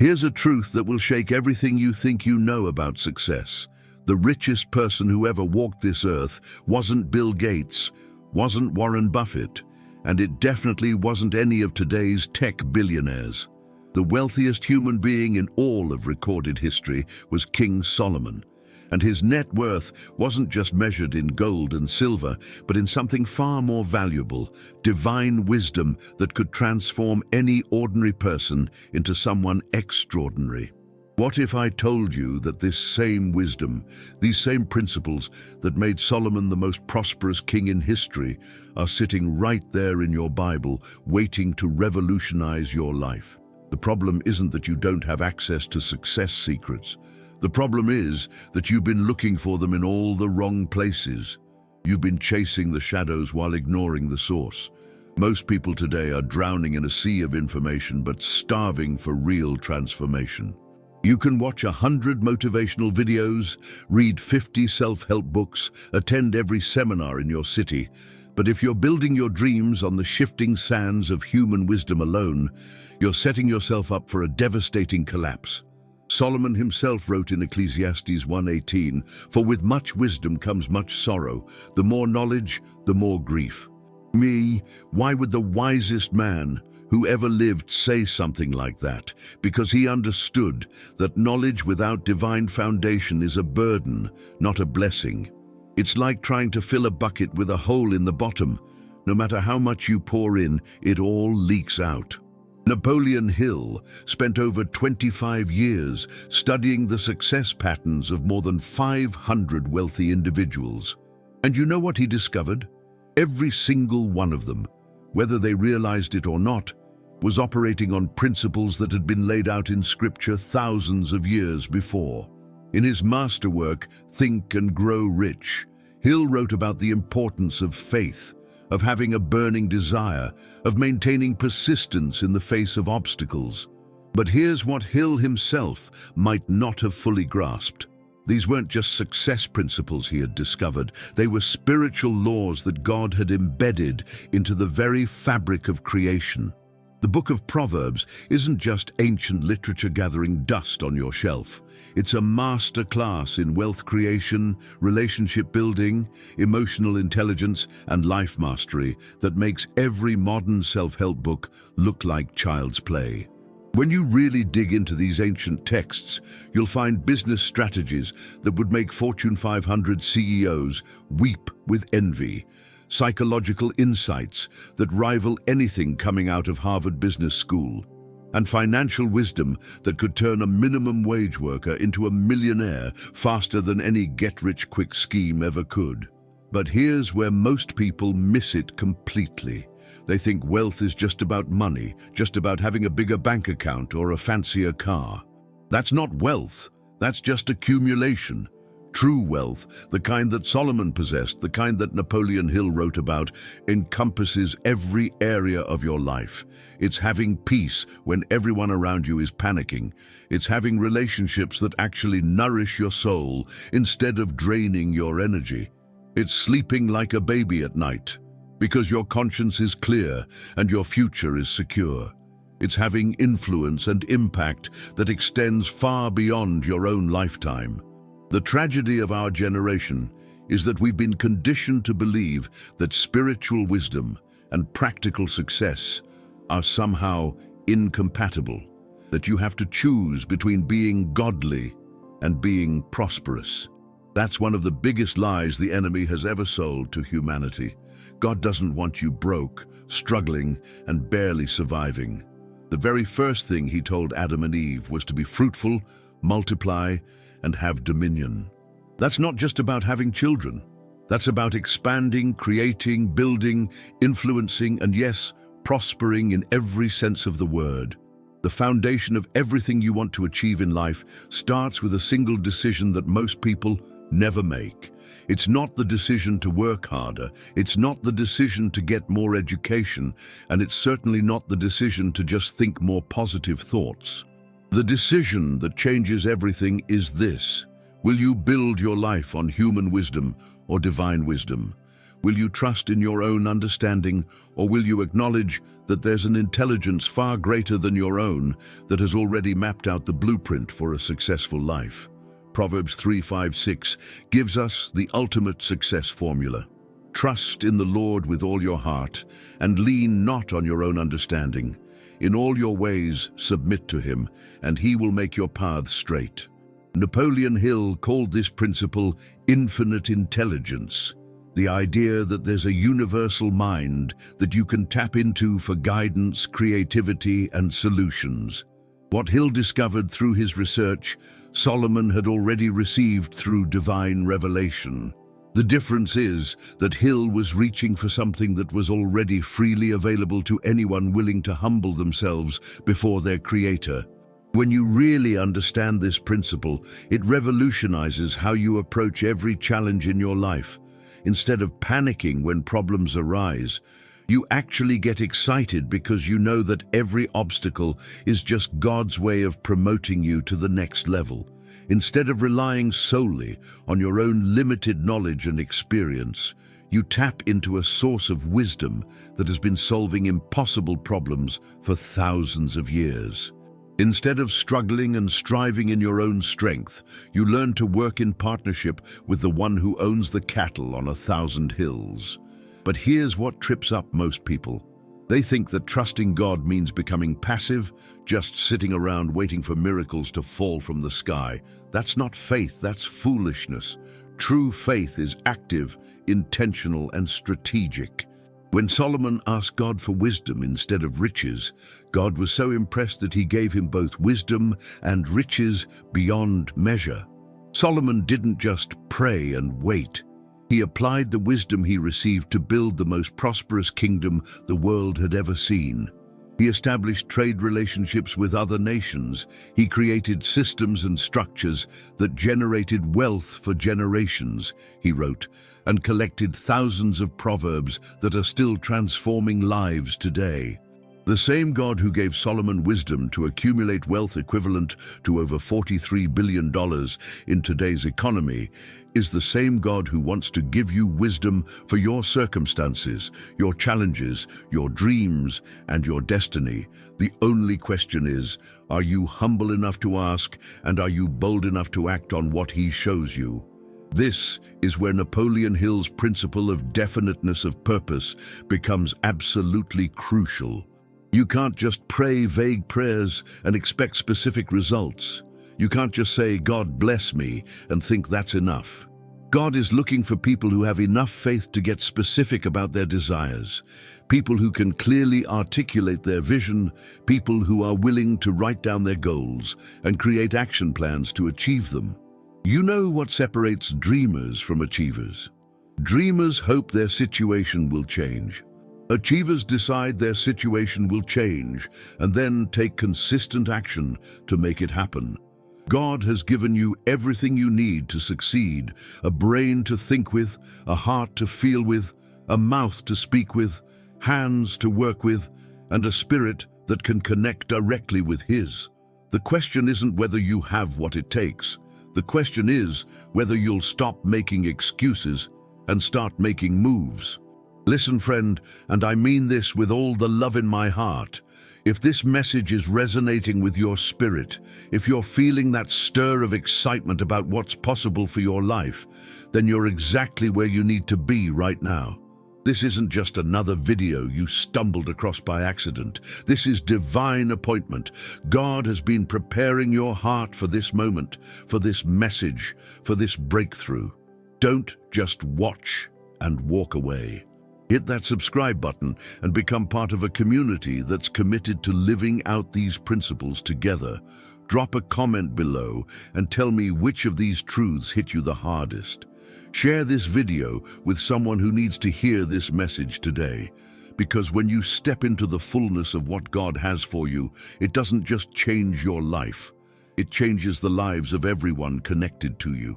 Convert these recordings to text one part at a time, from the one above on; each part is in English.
Here's a truth that will shake everything you think you know about success. The richest person who ever walked this earth wasn't Bill Gates, wasn't Warren Buffett, and it definitely wasn't any of today's tech billionaires. The wealthiest human being in all of recorded history was King Solomon, and his net worth wasn't just measured in gold and silver, but in something far more valuable, divine wisdom that could transform any ordinary person into someone extraordinary. What if I told you that this same wisdom, these same principles that made Solomon the most prosperous king in history, are sitting right there in your Bible, waiting to revolutionize your life? The problem isn't that you don't have access to success secrets. The problem is that you've been looking for them in all the wrong places. You've been chasing the shadows while ignoring the source. Most people today are drowning in a sea of information but starving for real transformation. You can watch 100 motivational videos, read 50 self-help books, attend every seminar in your city, but if you're building your dreams on the shifting sands of human wisdom alone, you're setting yourself up for a devastating collapse. Solomon himself wrote in Ecclesiastes 1:18, "For with much wisdom comes much sorrow. The more knowledge, the more grief." Why would the wisest man who ever lived say something like that? Because he understood that knowledge without divine foundation is a burden, not a blessing. It's like trying to fill a bucket with a hole in the bottom. No matter how much you pour in, it all leaks out. Napoleon Hill spent over 25 years studying the success patterns of more than 500 wealthy individuals. And you know what he discovered? Every single one of them, whether they realized it or not, was operating on principles that had been laid out in scripture thousands of years before. In his masterwork, Think and Grow Rich, Hill wrote about the importance of faith, of having a burning desire, of maintaining persistence in the face of obstacles. But here's what Hill himself might not have fully grasped. These weren't just success principles he had discovered, they were spiritual laws that God had embedded into the very fabric of creation. The book of Proverbs isn't just ancient literature gathering dust on your shelf. It's a master class in wealth creation, relationship building, emotional intelligence, and life mastery that makes every modern self-help book look like child's play. When you really dig into these ancient texts, you'll find business strategies that would make Fortune 500 CEOs weep with envy, psychological insights that rival anything coming out of Harvard Business School, and financial wisdom that could turn a minimum wage worker into a millionaire faster than any get-rich-quick scheme ever could. But here's where most people miss it completely. They think wealth is just about money, just about having a bigger bank account or a fancier car. That's not wealth, that's just accumulation. True wealth, the kind that Solomon possessed, the kind that Napoleon Hill wrote about, encompasses every area of your life. It's having peace when everyone around you is panicking. It's having relationships that actually nourish your soul instead of draining your energy. It's sleeping like a baby at night, because your conscience is clear and your future is secure. It's having influence and impact that extends far beyond your own lifetime. The tragedy of our generation is that we've been conditioned to believe that spiritual wisdom and practical success are somehow incompatible, that you have to choose between being godly and being prosperous. That's one of the biggest lies the enemy has ever sold to humanity. God doesn't want you broke, struggling, and barely surviving. The very first thing he told Adam and Eve was to be fruitful, multiply, and have dominion. That's not just about having children. That's about expanding, creating, building, influencing, and yes, prospering in every sense of the word. The foundation of everything you want to achieve in life starts with a single decision that most people never make. It's not the decision to work harder, it's not the decision to get more education, and it's certainly not the decision to just think more positive thoughts. The decision that changes everything is this: will you build your life on human wisdom or divine wisdom? Will you trust in your own understanding, or will you acknowledge that there's an intelligence far greater than your own that has already mapped out the blueprint for a successful life? Proverbs 3:5-6 gives us the ultimate success formula. Trust in the Lord with all your heart, and lean not on your own understanding. In all your ways submit to him, and he will make your paths straight. Napoleon Hill called this principle infinite intelligence, the idea that there's a universal mind that you can tap into for guidance, creativity, and solutions. What Hill discovered through his research, Solomon had already received through divine revelation. The difference is that Hill was reaching for something that was already freely available to anyone willing to humble themselves before their creator. When you really understand this principle, it revolutionizes how you approach every challenge in your life. Instead of panicking when problems arise, you actually get excited because you know that every obstacle is just God's way of promoting you to the next level. Instead of relying solely on your own limited knowledge and experience, you tap into a source of wisdom that has been solving impossible problems for thousands of years. Instead of struggling and striving in your own strength, you learn to work in partnership with the one who owns the cattle on 1,000 hills. But here's what trips up most people. They think that trusting God means becoming passive, just sitting around waiting for miracles to fall from the sky. That's not faith, that's foolishness. True faith is active, intentional, and strategic. When Solomon asked God for wisdom instead of riches, God was so impressed that he gave him both wisdom and riches beyond measure. Solomon didn't just pray and wait. He applied the wisdom he received to build the most prosperous kingdom the world had ever seen. He established trade relationships with other nations. He created systems and structures that generated wealth for generations, he wrote, and collected thousands of proverbs that are still transforming lives today. The same God who gave Solomon wisdom to accumulate wealth equivalent to over $43 billion in today's economy is the same God who wants to give you wisdom for your circumstances, your challenges, your dreams, and your destiny. The only question is, are you humble enough to ask, and are you bold enough to act on what he shows you? This is where Napoleon Hill's principle of definiteness of purpose becomes absolutely crucial. You can't just pray vague prayers and expect specific results. You can't just say, "God bless me," and think that's enough. God is looking for people who have enough faith to get specific about their desires, people who can clearly articulate their vision, people who are willing to write down their goals and create action plans to achieve them. You know what separates dreamers from achievers? Dreamers hope their situation will change. Achievers decide their situation will change and then take consistent action to make it happen. God has given you everything you need to succeed: a brain to think with, a heart to feel with, a mouth to speak with, hands to work with, and a spirit that can connect directly with His. The question isn't whether you have what it takes. The question is whether you'll stop making excuses and start making moves. Listen, friend, and I mean this with all the love in my heart. If this message is resonating with your spirit, if you're feeling that stir of excitement about what's possible for your life, then you're exactly where you need to be right now. This isn't just another video you stumbled across by accident. This is divine appointment. God has been preparing your heart for this moment, for this message, for this breakthrough. Don't just watch and walk away. Hit that subscribe button and become part of a community that's committed to living out these principles together. Drop a comment below and tell me which of these truths hit you the hardest. Share this video with someone who needs to hear this message today. Because when you step into the fullness of what God has for you, it doesn't just change your life. It changes the lives of everyone connected to you.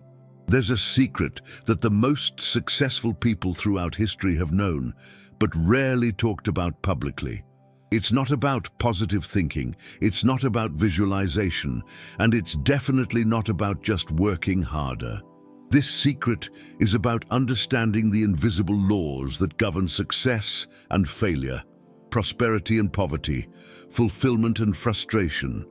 There's a secret that the most successful people throughout history have known, but rarely talked about publicly. It's not about positive thinking, it's not about visualization, and it's definitely not about just working harder. This secret is about understanding the invisible laws that govern success and failure, prosperity and poverty, fulfillment and frustration.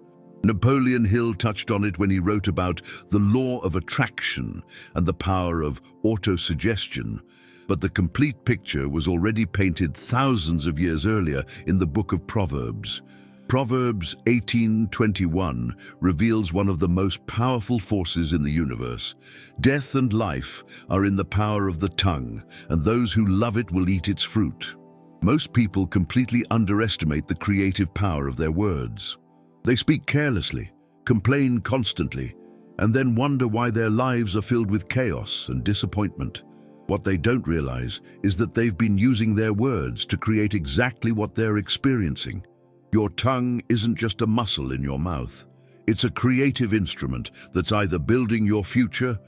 Napoleon Hill touched on it when he wrote about the law of attraction and the power of autosuggestion, but the complete picture was already painted thousands of years earlier in the book of Proverbs. Proverbs 18:21 reveals one of the most powerful forces in the universe. Death and life are in the power of the tongue, and those who love it will eat its fruit. Most people completely underestimate the creative power of their words. They speak carelessly, complain constantly, and then wonder why their lives are filled with chaos and disappointment. What they don't realize is that they've been using their words to create exactly what they're experiencing. Your tongue isn't just a muscle in your mouth. It's a creative instrument that's either building your future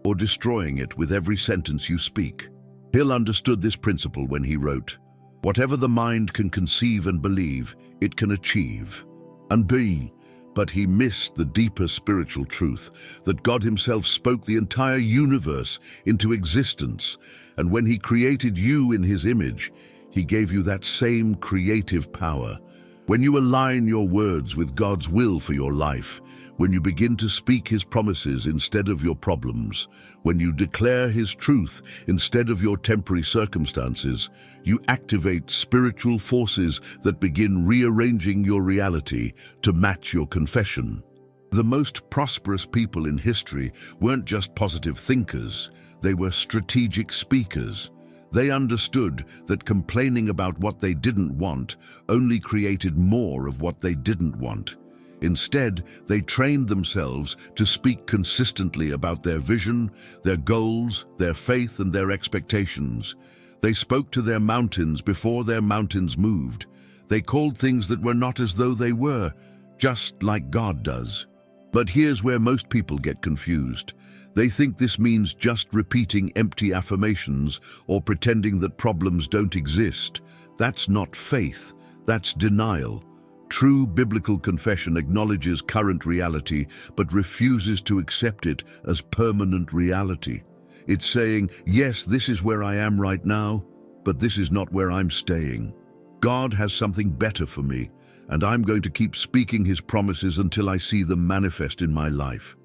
or destroying it with every sentence you speak. Hill understood this principle when he wrote, "Whatever the mind can conceive and believe, it can achieve and be." But he missed the deeper spiritual truth that God himself spoke the entire universe into existence, and when he created you in his image, he gave you that same creative power. When you align your words with God's will for your life, when you begin to speak his promises instead of your problems, when you declare his truth instead of your temporary circumstances, you activate spiritual forces that begin rearranging your reality to match your confession. The most prosperous people in history weren't just positive thinkers, they were strategic speakers. They understood that complaining about what they didn't want only created more of what they didn't want. Instead, they trained themselves to speak consistently about their vision, their goals, their faith, and their expectations. They spoke to their mountains before their mountains moved. They called things that were not as though they were, just like God does. But here's where most people get confused. They think this means just repeating empty affirmations or pretending that problems don't exist. That's not faith, that's denial. True biblical confession acknowledges current reality but refuses to accept it as permanent reality. It's saying, yes, this is where I am right now, but this is not where I'm staying. God has something better for me, and I'm going to keep speaking his promises until I see them manifest in my life.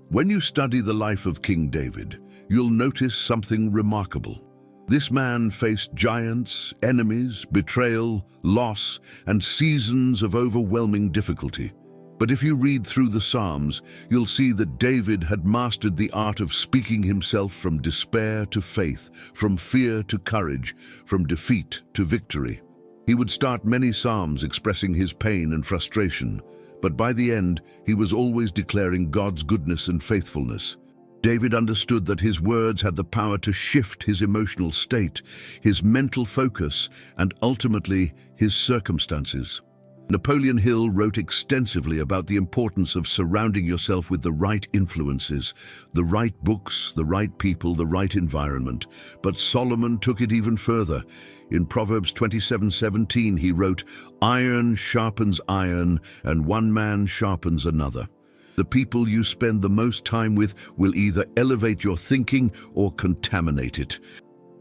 When you study the life of King David, you'll notice something remarkable. This man faced giants, enemies, betrayal, loss, and seasons of overwhelming difficulty. But if you read through the Psalms, you'll see that David had mastered the art of speaking himself from despair to faith, from fear to courage, from defeat to victory. He would start many psalms expressing his pain and frustration, but by the end, he was always declaring God's goodness and faithfulness. David understood that his words had the power to shift his emotional state, his mental focus, and ultimately his circumstances. Napoleon Hill wrote extensively about the importance of surrounding yourself with the right influences, the right books, the right people, the right environment. But Solomon took it even further. In Proverbs 27:17, he wrote, "Iron sharpens iron, and one man sharpens another." The people you spend the most time with will either elevate your thinking or contaminate it.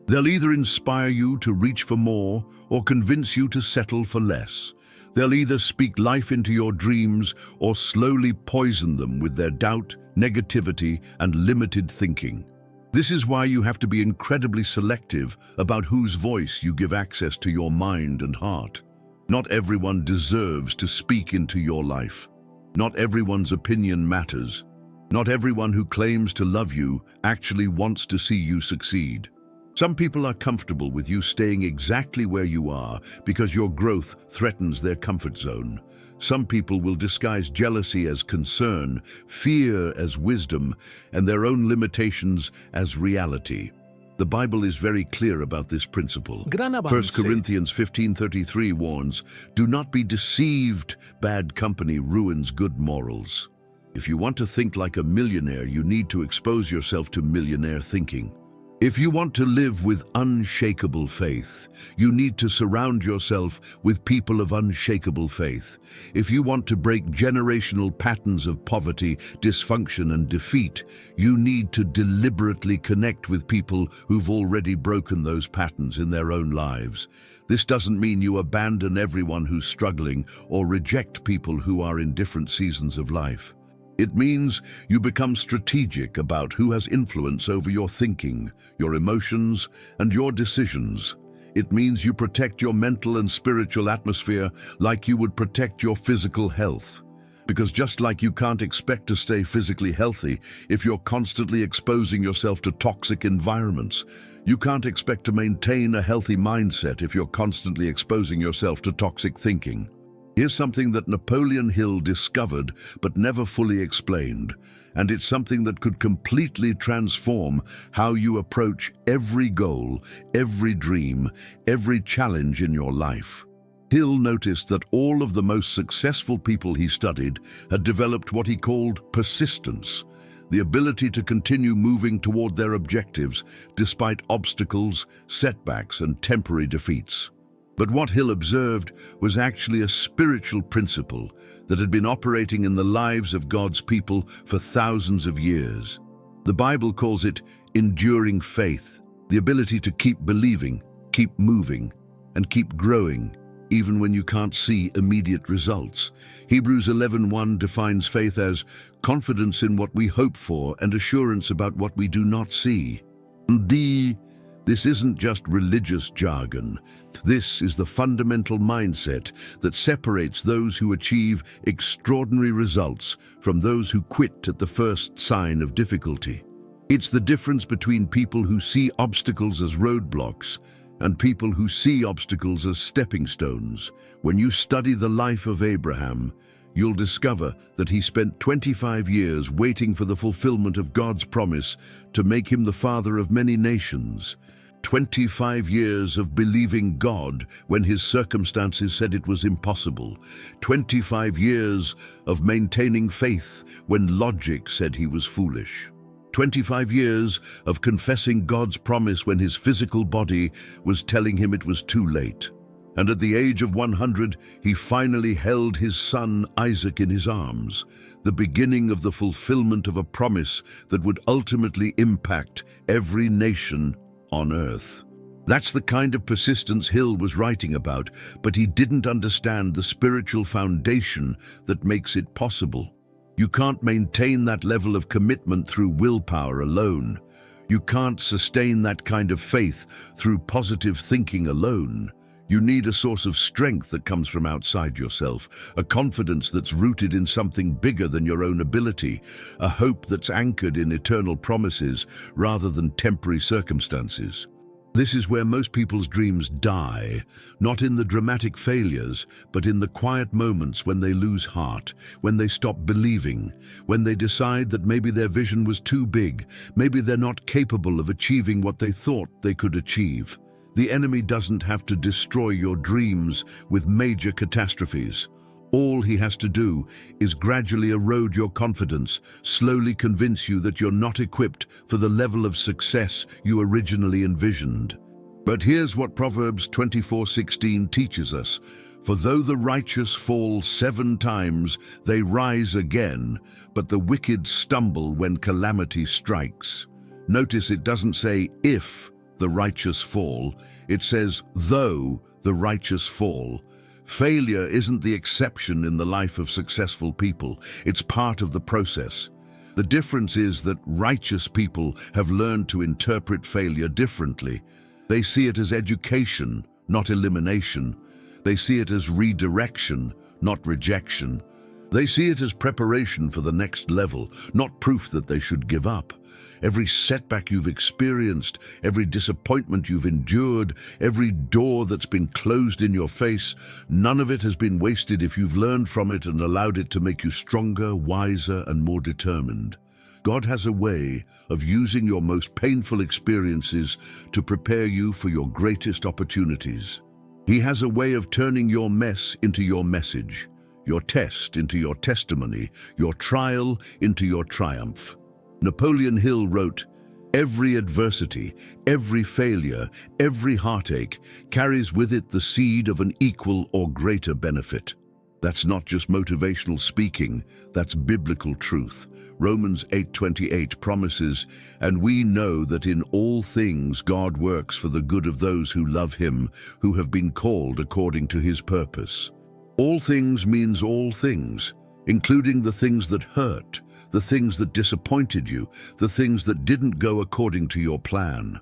They'll either inspire you to reach for more or convince you to settle for less. They'll either speak life into your dreams or slowly poison them with their doubt, negativity, and limited thinking. This is why you have to be incredibly selective about whose voice you give access to your mind and heart. Not everyone deserves to speak into your life. Not everyone's opinion matters. Not everyone who claims to love you actually wants to see you succeed. Some people are comfortable with you staying exactly where you are because your growth threatens their comfort zone. Some people will disguise jealousy as concern, fear as wisdom, and their own limitations as reality. The Bible is very clear about this principle. 1 Corinthians 15:33 warns, "Do not be deceived, bad company ruins good morals." If you want to think like a millionaire, you need to expose yourself to millionaire thinking. If you want to live with unshakable faith, you need to surround yourself with people of unshakable faith. If you want to break generational patterns of poverty, dysfunction, and defeat, you need to deliberately connect with people who've already broken those patterns in their own lives. This doesn't mean you abandon everyone who's struggling or reject people who are in different seasons of life. It means you become strategic about who has influence over your thinking, your emotions, and your decisions. It means you protect your mental and spiritual atmosphere like you would protect your physical health. Because just like you can't expect to stay physically healthy if you're constantly exposing yourself to toxic environments, you can't expect to maintain a healthy mindset if you're constantly exposing yourself to toxic thinking. Here's something that Napoleon Hill discovered but never fully explained, and it's something that could completely transform how you approach every goal, every dream, every challenge in your life. Hill noticed that all of the most successful people he studied had developed what he called persistence, the ability to continue moving toward their objectives despite obstacles, setbacks, and temporary defeats. But what Hill observed was actually a spiritual principle that had been operating in the lives of God's people for thousands of years. The Bible calls it enduring faith, the ability to keep believing, keep moving, and keep growing, even when you can't see immediate results. Hebrews 11:1 defines faith as confidence in what we hope for and assurance about what we do not see. This isn't just religious jargon. This is the fundamental mindset that separates those who achieve extraordinary results from those who quit at the first sign of difficulty. It's the difference between people who see obstacles as roadblocks and people who see obstacles as stepping stones. When you study the life of Abraham, you'll discover that he spent 25 years waiting for the fulfillment of God's promise to make him the father of many nations. 25 years of believing God when his circumstances said it was impossible. 25 years of maintaining faith when logic said he was foolish. 25 years of confessing God's promise when his physical body was telling him it was too late. And at the age of 100, he finally held his son Isaac in his arms, the beginning of the fulfillment of a promise that would ultimately impact every nation on earth. That's the kind of persistence Hill was writing about, but he didn't understand the spiritual foundation that makes it possible. You can't maintain that level of commitment through willpower alone. You can't sustain that kind of faith through positive thinking alone. You need a source of strength that comes from outside yourself, a confidence that's rooted in something bigger than your own ability, a hope that's anchored in eternal promises rather than temporary circumstances. This is where most people's dreams die, not in the dramatic failures, but in the quiet moments when they lose heart, when they stop believing, when they decide that maybe their vision was too big, maybe they're not capable of achieving what they thought they could achieve. The enemy doesn't have to destroy your dreams with major catastrophes. All he has to do is gradually erode your confidence, slowly convince you that you're not equipped for the level of success you originally envisioned. But here's what Proverbs 24:16 teaches us. For though the righteous fall 7 times, they rise again, but the wicked stumble when calamity strikes. Notice it doesn't say if the righteous fall, it says though the righteous fall. Failure isn't the exception in the life of successful people, it's part of the process. The difference is that righteous people have learned to interpret failure differently. They see it as education, not elimination. They see it as redirection, not rejection. They see it as preparation for the next level, not proof that they should give up. Every setback you've experienced, every disappointment you've endured, every door that's been closed in your face, none of it has been wasted if you've learned from it and allowed it to make you stronger, wiser, and more determined. God has a way of using your most painful experiences to prepare you for your greatest opportunities. He has a way of turning your mess into your message, your test into your testimony, your trial into your triumph. Napoleon Hill wrote, Every adversity, every failure, every heartache carries with it the seed of an equal or greater benefit. That's not just motivational speaking, that's biblical truth. Romans 8:28 promises, "And we know that in all things God works for the good of those who love him, who have been called according to his purpose." All things means all things, including the things that hurt, the things that disappointed you, the things that didn't go according to your plan.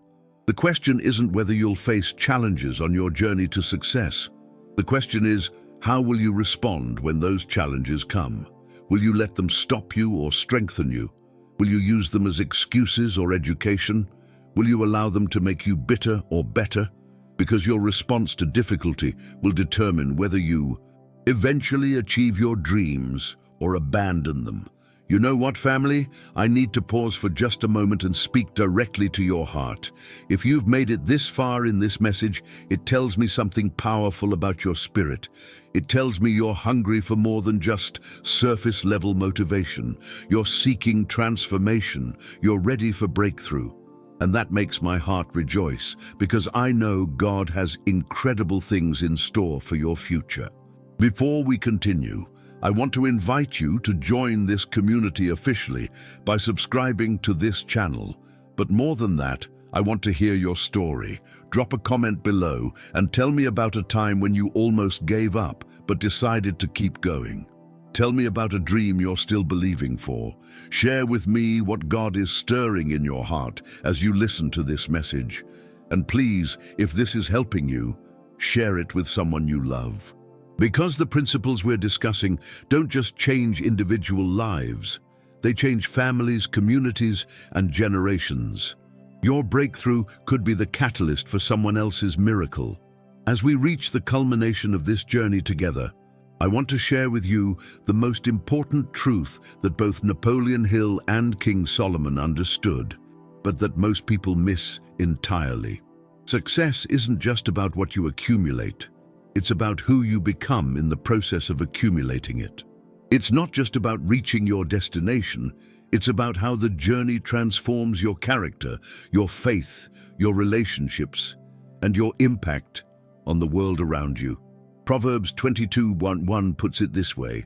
The question isn't whether you'll face challenges on your journey to success. The question is, how will you respond when those challenges come? Will you let them stop you or strengthen you? Will you use them as excuses or education? Will you allow them to make you bitter or better? Because your response to difficulty will determine whether you eventually achieve your dreams or abandon them. You know what, family? I need to pause for just a moment and speak directly to your heart. If you've made it this far in this message, it tells me something powerful about your spirit. It tells me you're hungry for more than just surface-level motivation. You're seeking transformation. You're ready for breakthrough. And that makes my heart rejoice, because I know God has incredible things in store for your future. Before we continue, I want to invite you to join this community officially by subscribing to this channel. But more than that, I want to hear your story. Drop a comment below and tell me about a time when you almost gave up but decided to keep going. Tell me about a dream you're still believing for. Share with me what God is stirring in your heart as you listen to this message. And please, if this is helping you, share it with someone you love. Because the principles we're discussing don't just change individual lives, they change families, communities, and generations. Your breakthrough could be the catalyst for someone else's miracle. As we reach the culmination of this journey together, I want to share with you the most important truth that both Napoleon Hill and King Solomon understood, but that most people miss entirely. Success isn't just about what you accumulate. It's about who you become in the process of accumulating it. It's not just about reaching your destination, it's about how the journey transforms your character, your faith, your relationships, and your impact on the world around you. Proverbs 22:1 puts it this way: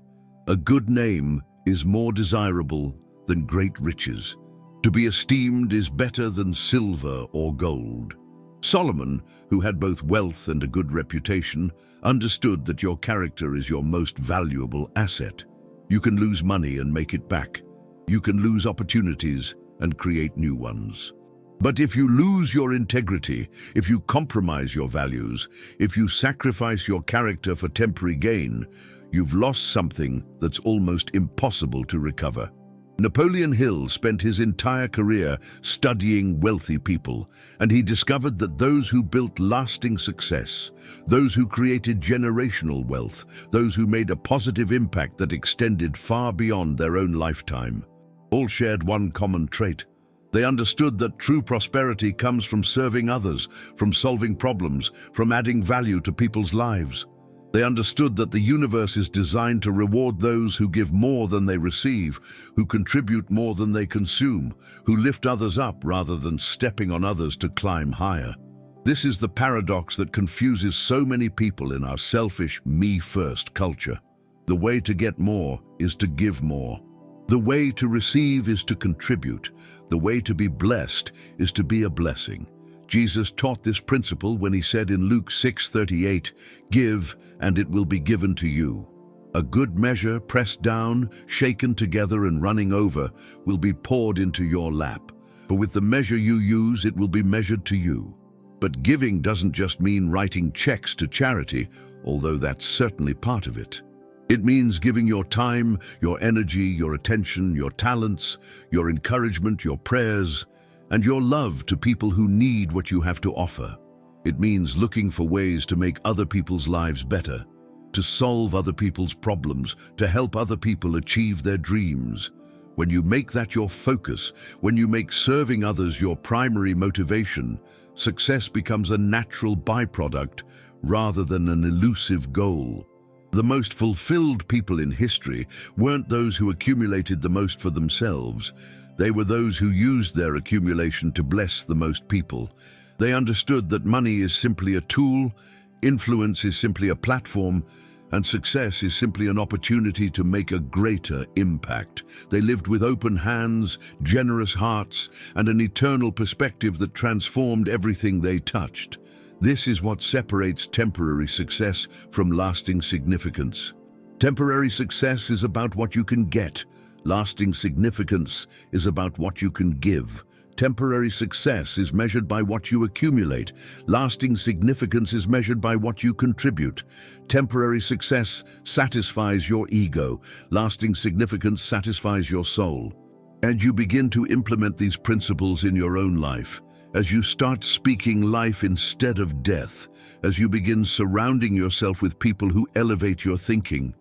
"A good name is more desirable than great riches. To be esteemed is better than silver or gold." Solomon, who had both wealth and a good reputation, understood that your character is your most valuable asset. You can lose money and make it back. You can lose opportunities and create new ones. But if you lose your integrity, if you compromise your values, if you sacrifice your character for temporary gain, you've lost something that's almost impossible to recover. Napoleon Hill spent his entire career studying wealthy people, and he discovered that those who built lasting success, those who created generational wealth, those who made a positive impact that extended far beyond their own lifetime, all shared one common trait. They understood that true prosperity comes from serving others, from solving problems, from adding value to people's lives. They understood that the universe is designed to reward those who give more than they receive, who contribute more than they consume, who lift others up rather than stepping on others to climb higher. This is the paradox that confuses so many people in our selfish, me-first culture. The way to get more is to give more. The way to receive is to contribute. The way to be blessed is to be a blessing. Jesus taught this principle when he said in Luke 6:38, "Give, and it will be given to you. A good measure, pressed down, shaken together and running over, will be poured into your lap. For with the measure you use, it will be measured to you." But giving doesn't just mean writing checks to charity, although that's certainly part of it. It means giving your time, your energy, your attention, your talents, your encouragement, your prayers, and your love to people who need what you have to offer. It means looking for ways to make other people's lives better, to solve other people's problems, to help other people achieve their dreams. When you make that your focus, when you make serving others your primary motivation, success becomes a natural byproduct rather than an elusive goal. The most fulfilled people in history weren't those who accumulated the most for themselves, They were those who used their accumulation to bless the most people. They understood that money is simply a tool, influence is simply a platform, and success is simply an opportunity to make a greater impact. They lived with open hands, generous hearts, and an eternal perspective that transformed everything they touched. This is what separates temporary success from lasting significance. Temporary success is about what you can get. Lasting significance is about what you can give. Temporary success is measured by what you accumulate. Lasting significance is measured by what you contribute. Temporary success satisfies your ego. Lasting significance satisfies your soul. And you begin to implement these principles in your own life. As you start speaking life instead of death, as you begin surrounding yourself with people who elevate your thinking,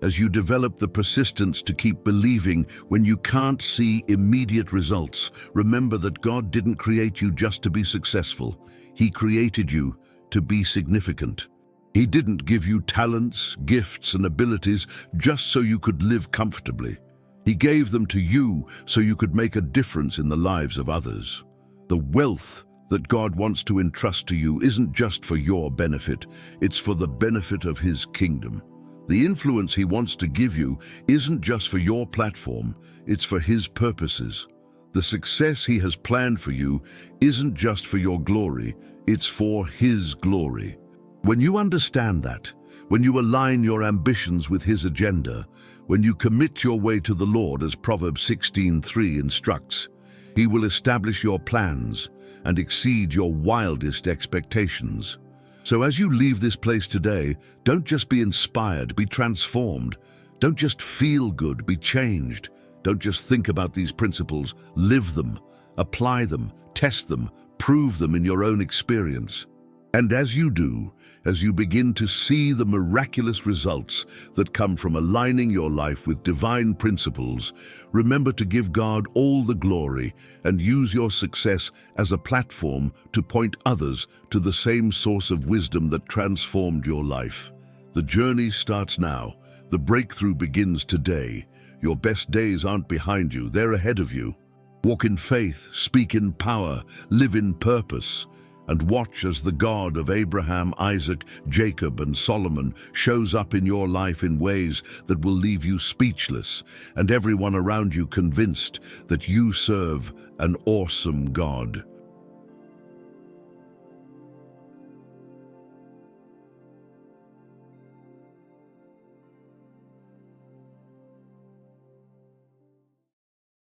as you develop the persistence to keep believing when you can't see immediate results, remember that God didn't create you just to be successful. He created you to be significant. He didn't give you talents, gifts, and abilities just so you could live comfortably. He gave them to you so you could make a difference in the lives of others. The wealth that God wants to entrust to you isn't just for your benefit, it's for the benefit of His kingdom. The influence He wants to give you isn't just for your platform, it's for His purposes. The success He has planned for you isn't just for your glory, it's for His glory. When you understand that, when you align your ambitions with His agenda, when you commit your way to the Lord as Proverbs 16:3 instructs, He will establish your plans and exceed your wildest expectations. So as you leave this place today, don't just be inspired, be transformed. Don't just feel good, be changed. Don't just think about these principles, live them, apply them, test them, prove them in your own experience. And as you do, as you begin to see the miraculous results that come from aligning your life with divine principles, remember to give God all the glory and use your success as a platform to point others to the same source of wisdom that transformed your life. The journey starts now. The breakthrough begins today. Your best days aren't behind you, they're ahead of you. Walk in faith, speak in power, live in purpose, and watch as the God of Abraham, Isaac, Jacob, and Solomon shows up in your life in ways that will leave you speechless and everyone around you convinced that you serve an awesome God.